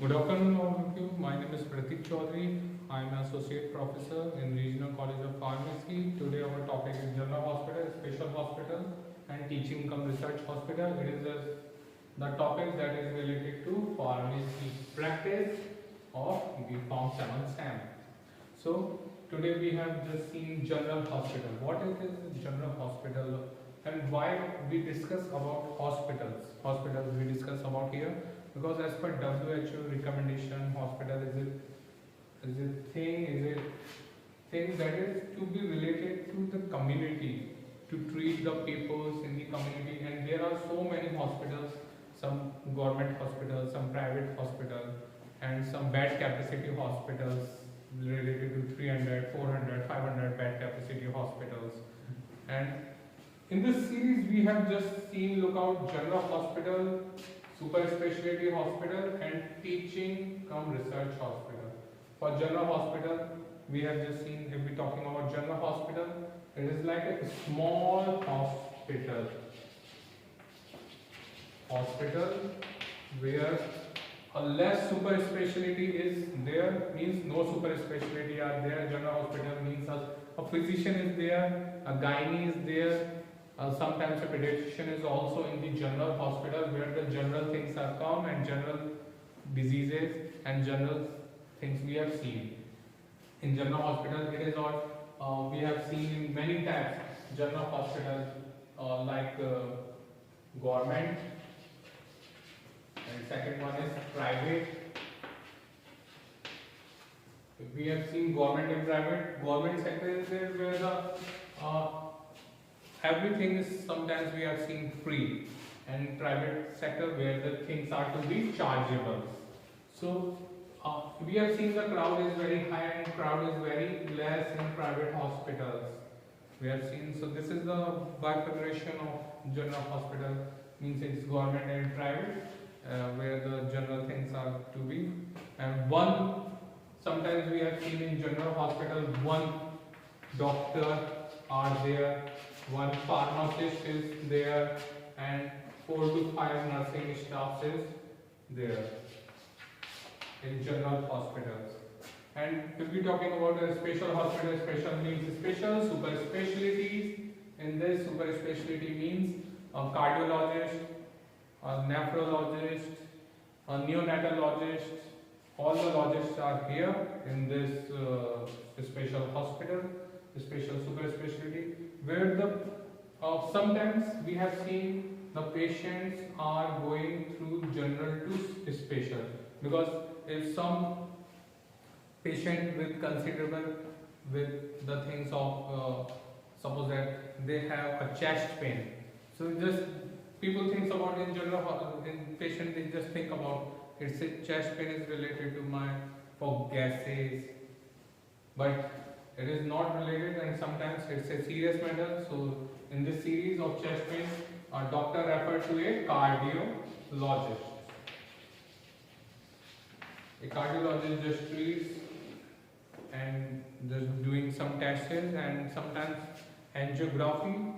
Good afternoon, all of you. My name is Pratik Chaudhary. I am an associate professor in Regional College of Pharmacy. Today, our topic is General Hospital, Special Hospital, and Teaching cum Research Hospital. It is the topic that is related to pharmacy practice of the Form 7 STEM. So, today we have just seen General Hospital. What is General Hospital and why we discuss about hospitals? Hospitals we discuss about here because as per WHO recommendation, hospital is a thing that is to be related to the community, to treat the peoples in the community. And there are so many hospitals, some government hospitals, some private hospitals, and some bed capacity hospitals related to 300, 400, 500 bed capacity hospitals. And in this series, we have just seen look out general hospital, super specialty hospital, and teaching cum research hospital. For general hospital, we have just seen, if we're talking about general hospital, it is like a small hospital where a less super specialty is there, means no super specialty are there. General hospital means a physician is there, a gynae is there. Sometimes a pediatrician is also in the general hospital where the general things are come and general diseases and general things we have seen. In general hospital, it is all we have seen in many types. General hospital like government, and second one is private. We have seen government and private. Government sector is there where the everything is sometimes we are seeing free, and private sector where the things are to be chargeable. So we have seen the crowd is very high and crowd is very less in private hospitals. We have seen, so this is the bifurcation of general hospital, means it's government and private where the general things are to be. And one, sometimes we have seen in general hospital one doctor are there, one pharmacist is there, and 4 to 5 nursing staffs is there in general hospitals. And if we're talking about a special hospital, special means special, super specialties. In this, super specialty means a cardiologist, a nephrologist, a neonatologist. All the logists are here in this special hospital, special super specialty, where the sometimes we have seen the patients are going through general to special, because if some patient with considerable with the things of suppose that they have a chest pain, so just people think about in general in patient they just think about it's a chest pain is related to my for gases, but it is not related, and sometimes it's a serious matter. So in this series of chest pain, a doctor referred to a cardiologist. A cardiologist just treats and just doing some tests and sometimes angiography.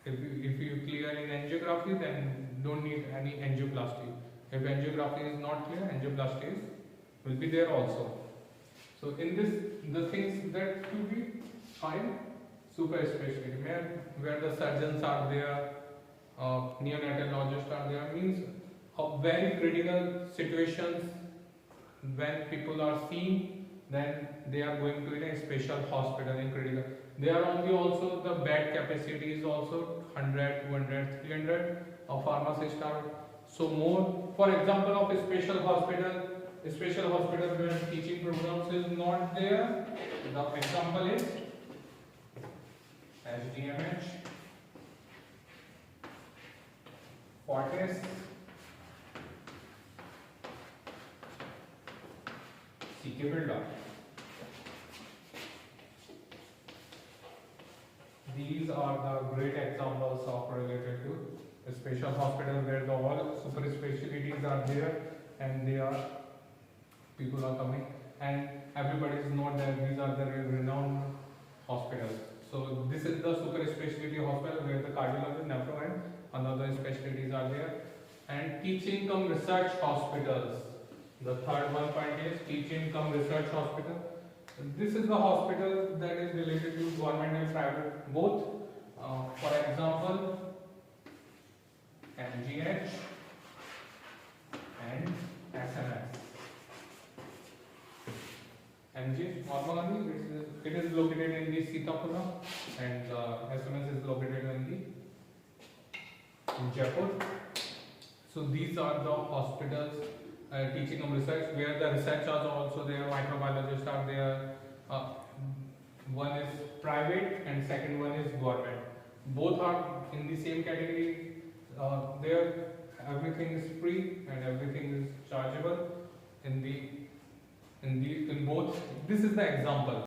If you clear in angiography, then don't need any angioplasty. If angiography is not clear, angioplasty will be there also. So in this, the things that to be fine, super specialty, where the surgeons are there, neonatologists are there, means of very critical situations when people are seen, then they are going to a special hospital in critical. There are only also the bed capacity is also 100, 200, 300 of pharmacists are so more. For example of a special hospital where teaching programs is not there. The example is SDMH, Fortis, CK Builder. These are the great examples of related to a special hospital where the all super specialties are there and they are people are coming and everybody is not there. These are the renowned hospitals. So this is the super specialty hospital where the cardiology, nephro and another specialties are there. And teaching cum research hospitals. The third one point is teaching cum research hospital. This is the hospital that is related to government and private both. For example, MGH and SMS. MGH, Mahatma Gandhi, it is located in the Sitapura, and SMS is located in Jaipur. So these are the hospitals teaching of research, where the researchers are also there, microbiologists are there. One is private and second one is government. Both are in the same category. There, everything is free and everything is chargeable in both. This is the example.